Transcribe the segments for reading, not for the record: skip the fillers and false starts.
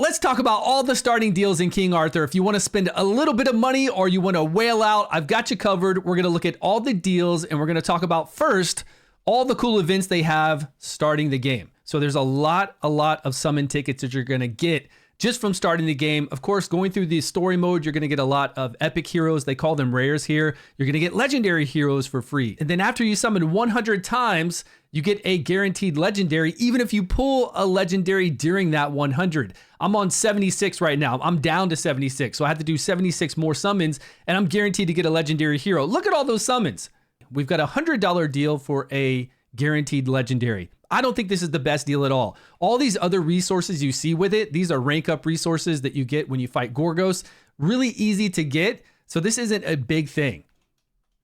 let's talk about all the starting deals in King Arthur. If you want to spend a little bit of money or you want to whale out, I've got you covered. We're going to look at all the deals and we're going to talk about first all the cool events they have starting the game. So there's a lot of summon tickets that you're going to get just from starting the game. Of course, going through the story mode, you're going to get a lot of epic heroes. They call them rares here. You're going to get legendary heroes for free. And then after you summon 100 times, you get a guaranteed legendary, even if you pull a legendary during that 100. I'm on 76 right now. I'm down to 76. So I have to do 76 more summons and I'm guaranteed to get a legendary hero. Look at all those summons. We've got a $100 deal for a guaranteed legendary. I don't think this is the best deal at all. All these other resources you see with it, these are rank up resources that you get when you fight Gorgos. Really easy to get. So this isn't a big thing.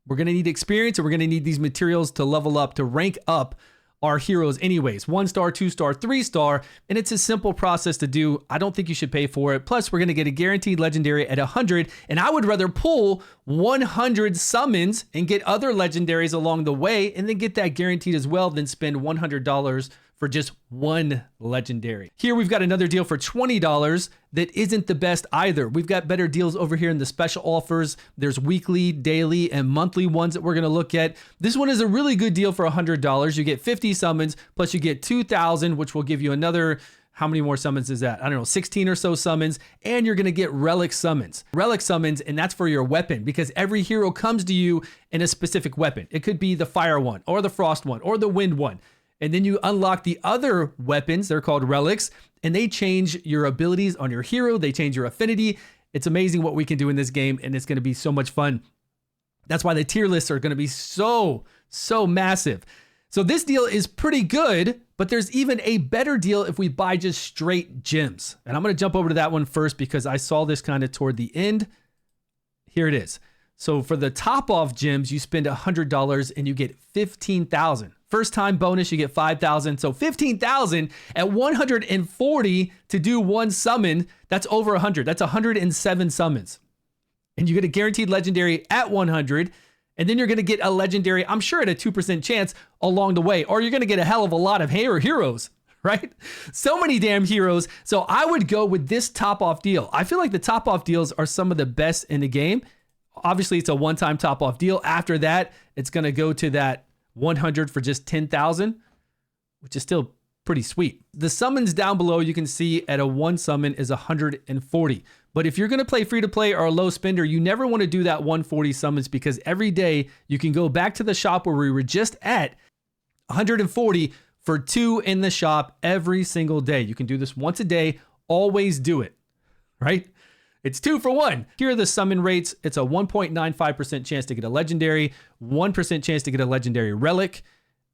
We're going to need experience and we're going to need these materials to level up, to rank up our heroes anyways. 1-star, 2-star, 3-star, and it's a simple process to do. I don't think you should pay for it. Plus, we're going to get a guaranteed legendary at 100, and I would rather pull 100 summons and get other legendaries along the way and then get that guaranteed as well than spend $100 for just one legendary. Here we've got another deal for $20 that isn't the best either. We've got better deals over here in the special offers. There's weekly, daily, and monthly ones that we're going to look at. This one is a really good deal for $100. You get 50 summons, plus you get 2,000, which will give you another, how many more summons is that? I don't know, 16 or so summons, and you're going to get relic summons. Relic summons, and that's for your weapon, because every hero comes to you in a specific weapon. It could be the fire one, or the frost one, or the wind one. And then you unlock the other weapons, they're called relics, and they change your abilities on your hero, they change your affinity. It's amazing what we can do in this game, and it's going to be so much fun. That's why the tier lists are going to be so massive. So this deal is pretty good, but there's even a better deal if we buy just straight gems. And I'm going to jump over to that one first because I saw this kind of toward the end. Here it is. So for the top off gems, you spend $100 and you get 15,000. First time bonus, you get 5,000. So 15,000 at 140 to do one summon. That's over 100. That's 107 summons. And you get a guaranteed legendary at 100. And then you're going to get a legendary, I'm sure at a 2% chance along the way. Or you're going to get a hell of a lot of heroes, right? So many damn heroes. So I would go with this top off deal. I feel like the top off deals are some of the best in the game. Obviously, it's a one-time top off deal. After that, it's going to go to that 100 for just 10,000, which is still pretty sweet. The summons down below you can see at a one summon is 140. But if you're going to play free to play or a low spender, you never want to do that 140 summons because every day you can go back to the shop where we were just at 140 for 2 in the shop every single day. You can do this once a day. Always do it, right? It's 2 for 1. Here are the summon rates. It's a 1.95% chance to get a legendary, 1% chance to get a legendary relic.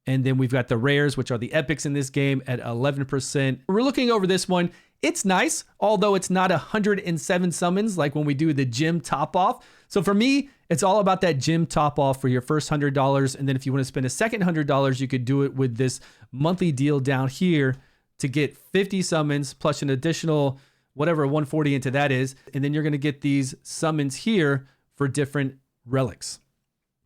And then we've got the rares, which are the epics in this game at 11%. We're looking over this one. It's nice, although it's not 107 summons like when we do the gym top off. So for me, it's all about that gym top off for your first $100. And then if you want to spend a second $100, you could do it with this monthly deal down here to get 50 summons plus an additional whatever 140 into that is. And then you're going to get these summons here for different relics.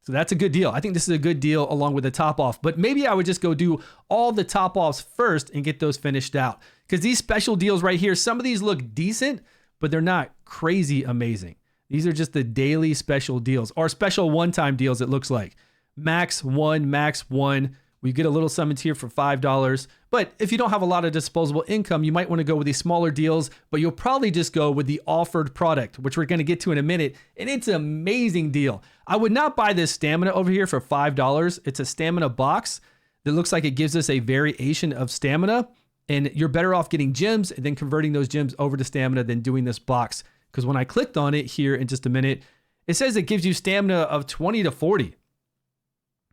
So that's a good deal. I think this is a good deal along with the top off, but maybe I would just go do all the top offs first and get those finished out. Because these special deals right here, some of these look decent, but they're not crazy amazing. These are just the daily special deals or special one-time deals, it looks like. Max 1, max 1. We get a little summons here for $5. But if you don't have a lot of disposable income, you might want to go with these smaller deals, but you'll probably just go with the offered product, which we're going to get to in a minute. And it's an amazing deal. I would not buy this stamina over here for $5. It's a stamina box that looks like it gives us a variation of stamina. And you're better off getting gems and then converting those gems over to stamina than doing this box. Because when I clicked on it here in just a minute, it says it gives you stamina of 20 to 40.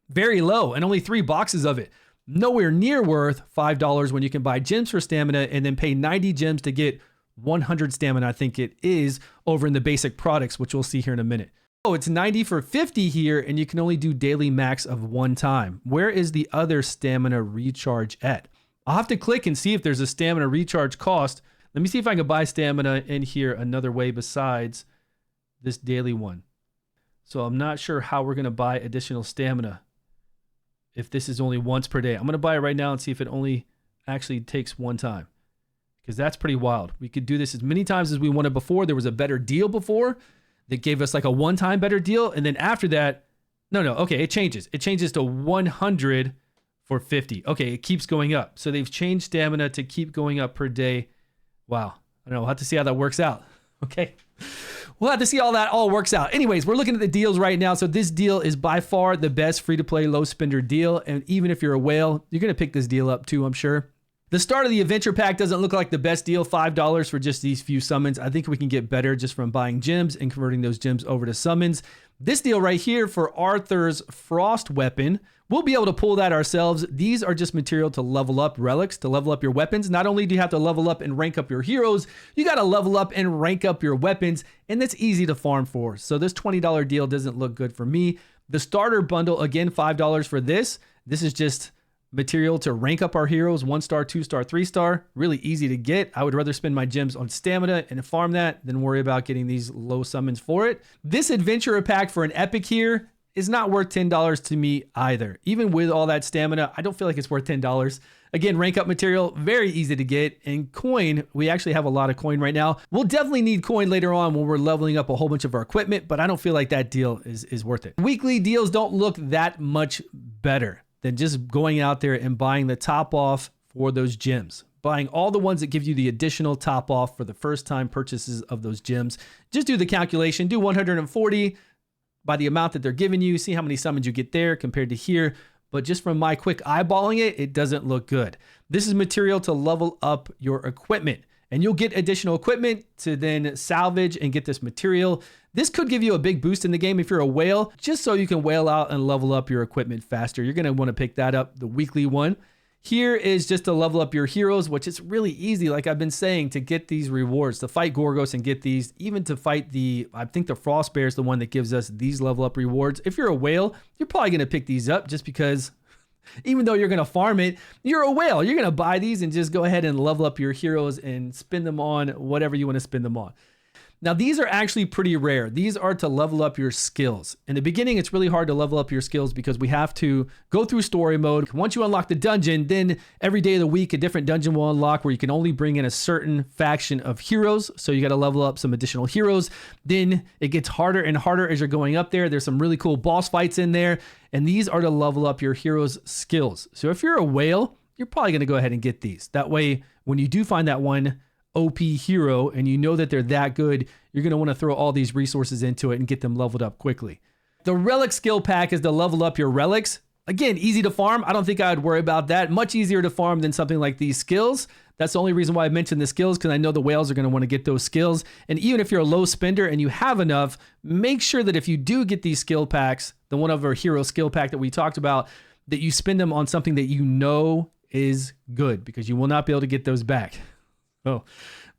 Very low, and only 3 boxes of it. Nowhere near worth $5 when you can buy gems for stamina and then pay 90 gems to get 100 stamina, I think it is, over in the basic products, which we'll see here in a minute. Oh, it's 90 for 50 here, and you can only do daily max of 1 time. Where is the other stamina recharge at? I'll have to click and see if there's a stamina recharge cost. Let me see if I can buy stamina in here another way besides this daily one. So I'm not sure how we're going to buy additional stamina if this is only once per day. I'm going to buy it right now and see if it only actually takes 1 time. because that's pretty wild. We could do this as many times as we wanted before. There was a better deal before that gave us like a one-time better deal. And then after that, no, okay, it changes. It changes to 100 for 50. Okay, it keeps going up. So they've changed stamina to keep going up per day. Wow. I don't know. We'll have to see how that works out. Okay. We'll have to see how that all works out. Anyways, we're looking at the deals right now. So this deal is by far the best free-to-play low spender deal. And even if you're a whale, you're going to pick this deal up too, I'm sure. The start of the adventure pack doesn't look like the best deal, $5 for just these few summons. I think we can get better just from buying gems and converting those gems over to summons. This deal right here for Arthur's Frost Weapon, we'll be able to pull that ourselves. These are just material to level up relics, to level up your weapons. Not only do you have to level up and rank up your heroes, you got to level up and rank up your weapons, and that's easy to farm for. So this $20 deal doesn't look good for me. The starter bundle, again, $5 for this. This is just material to rank up our heroes, 1-star, 2-star, 3-star. Really easy to get. I would rather spend my gems on stamina and farm that than worry about getting these low summons for it. This adventurer pack for an epic here is not worth $10 to me either. Even with all that stamina, I don't feel like it's worth $10. Again, rank up material, very easy to get. And coin, we actually have a lot of coin right now. We'll definitely need coin later on when we're leveling up a whole bunch of our equipment, but I don't feel like that deal is worth it. Weekly deals don't look that much better than just going out there and buying the top off for those gems. Buying all the ones that give you the additional top off for the first time purchases of those gems. Just do the calculation, do 140 by the amount that they're giving you, see how many summons you get there compared to here. But just from my quick eyeballing it, it doesn't look good. This is material to level up your equipment, and you'll get additional equipment to then salvage and get this material. This could give you a big boost in the game if you're a whale, just so you can whale out and level up your equipment faster. You're going to want to pick that up, the weekly one. Here is just to level up your heroes, which is really easy, like I've been saying, to get these rewards, to fight Gorgos and get these, even to fight I think the Frost Bear is the one that gives us these level up rewards. If you're a whale, you're probably going to pick these up just because even though you're going to farm it, you're a whale. You're going to buy these and just go ahead and level up your heroes and spend them on whatever you want to spend them on. Now, these are actually pretty rare. These are to level up your skills. In the beginning, it's really hard to level up your skills because we have to go through story mode. Once you unlock the dungeon, then every day of the week, a different dungeon will unlock where you can only bring in a certain faction of heroes. So you got to level up some additional heroes. Then it gets harder and harder as you're going up there. There's some really cool boss fights in there. And these are to level up your heroes' skills. So if you're a whale, you're probably going to go ahead and get these. That way, when you do find that one OP hero and you know that they're that good, you're going to want to throw all these resources into it and get them leveled up quickly. The relic skill pack is to level up your relics. Again, easy to farm. I don't think I'd worry about that. Much easier to farm than something like these skills. That's the only reason why I mentioned the skills, because I know the whales are going to want to get those skills. And even if you're a low spender and you have enough, make sure that if you do get these skill packs, the one of our hero skill pack that we talked about, that you spend them on something that you know is good, because you will not be able to get those back. Oh,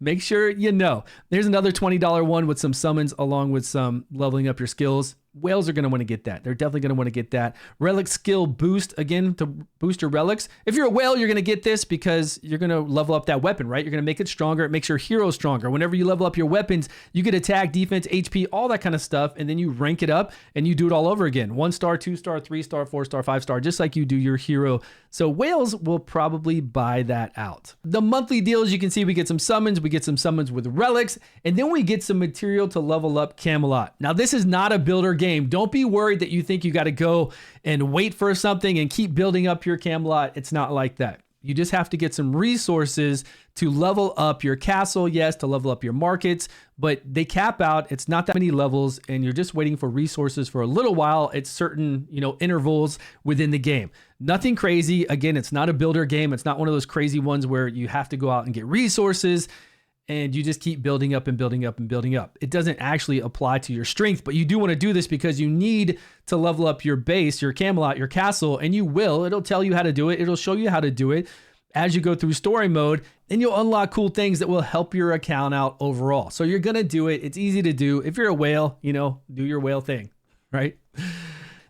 make sure you know. There's another $20 one with some summons along with some leveling up your skills. Whales are going to want to get that. They're definitely going to want to get that. Relic skill boost, again, to boost your relics. If you're a whale, you're going to get this because you're going to level up that weapon, right? You're going to make it stronger. It makes your hero stronger. Whenever you level up your weapons, you get attack, defense, HP, all that kind of stuff. And then you rank it up and you do it all over again. 1-star, 2-star, 3-star, 4-star, 5-star, just like you do your hero. So whales will probably buy that out. The monthly deals, you can see we get some summons. We get some summons with relics. And then we get some material to level up Camelot. Now, this is not a builder game. Don't be worried that you think you got to go and wait for something and keep building up your Camelot. It's not like that. You just have to get some resources to level up your castle, yes, to level up your markets, but they cap out. It's not that many levels, and you're just waiting for resources for a little while at certain, intervals within the game. Nothing crazy. Again, it's not a builder game. It's not one of those crazy ones where you have to go out and get resources and you just keep building up and building up and building up. It doesn't actually apply to your strength, but you do want to do this because you need to level up your base, your Camelot, your castle, and you will. It'll tell you how to do it. It'll show you how to do it as you go through story mode, and you'll unlock cool things that will help your account out overall. So you're going to do it. It's easy to do. If you're a whale, do your whale thing, right?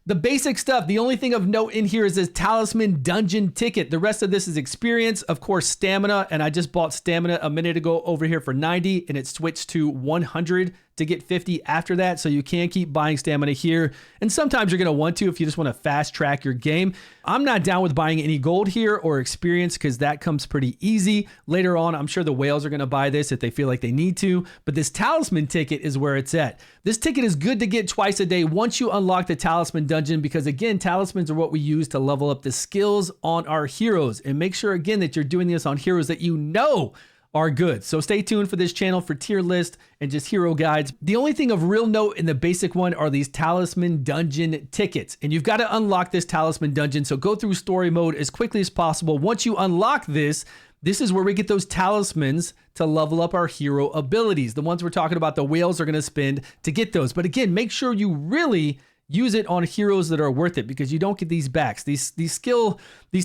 The basic stuff, the only thing of note in here is this talisman dungeon ticket. The rest of this is experience, of course, stamina. And I just bought stamina a minute ago over here for 90 and it switched to 100 to get 50 after that, so you can keep buying stamina here. And sometimes you're going to want to if you just want to fast track your game. I'm not down with buying any gold here or experience because that comes pretty easy. Later on, I'm sure the whales are going to buy this if they feel like they need to, but this talisman ticket is where it's at. This ticket is good to get twice a day once you unlock the talisman dungeon, because again, talismans are what we use to level up the skills on our heroes. And make sure again that you're doing this on heroes that you know are good. So stay tuned for this channel for tier list and just hero guides. The only thing of real note in the basic one are these talisman dungeon tickets, and you've got to unlock this talisman dungeon. So go through story mode as quickly as possible. Once you unlock this is where we get those talismans to level up our hero abilities. The ones we're talking about, the whales are going to spend to get those. But again, make sure you really use it on heroes that are worth it, because you don't get these backs. These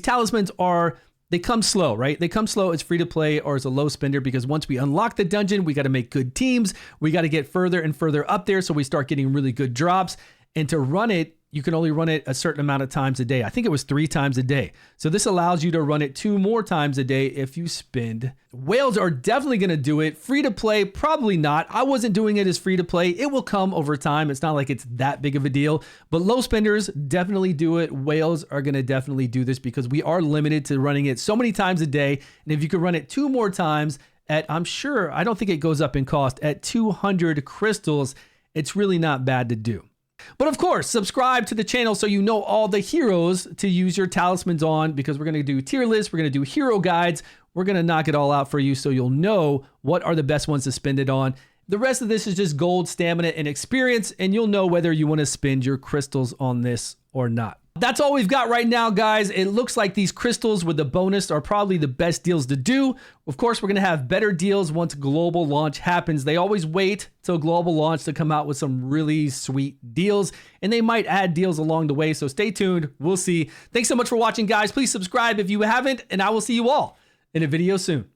talismans they come slow, right? They come slow. It's free to play or as a low spender, because once we unlock the dungeon, we got to make good teams. We got to get further and further up there so we start getting really good drops. And to run it, you can only run it a certain amount of times a day. I think it was 3 times a day. So this allows you to run it 2 more times a day if you spend. Whales are definitely going to do it. Free to play, probably not. I wasn't doing it as free to play. It will come over time. It's not like it's that big of a deal, but low spenders definitely do it. Whales are going to definitely do this because we are limited to running it so many times a day. And if you could run it 2 more times at, I don't think it goes up in cost, at 200 crystals, it's really not bad to do. But of course, subscribe to the channel so you know all the heroes to use your talismans on, because we're going to do tier lists, we're going to do hero guides, we're going to knock it all out for you so you'll know what are the best ones to spend it on. The rest of this is just gold, stamina, and experience, and you'll know whether you want to spend your crystals on this or not. That's all we've got right now, guys. It looks like these crystals with the bonus are probably the best deals to do. Of course, we're going to have better deals once global launch happens. They always wait till global launch to come out with some really sweet deals, and they might add deals along the way. So stay tuned. We'll see. Thanks so much for watching, guys. Please subscribe if you haven't, and I will see you all in a video soon.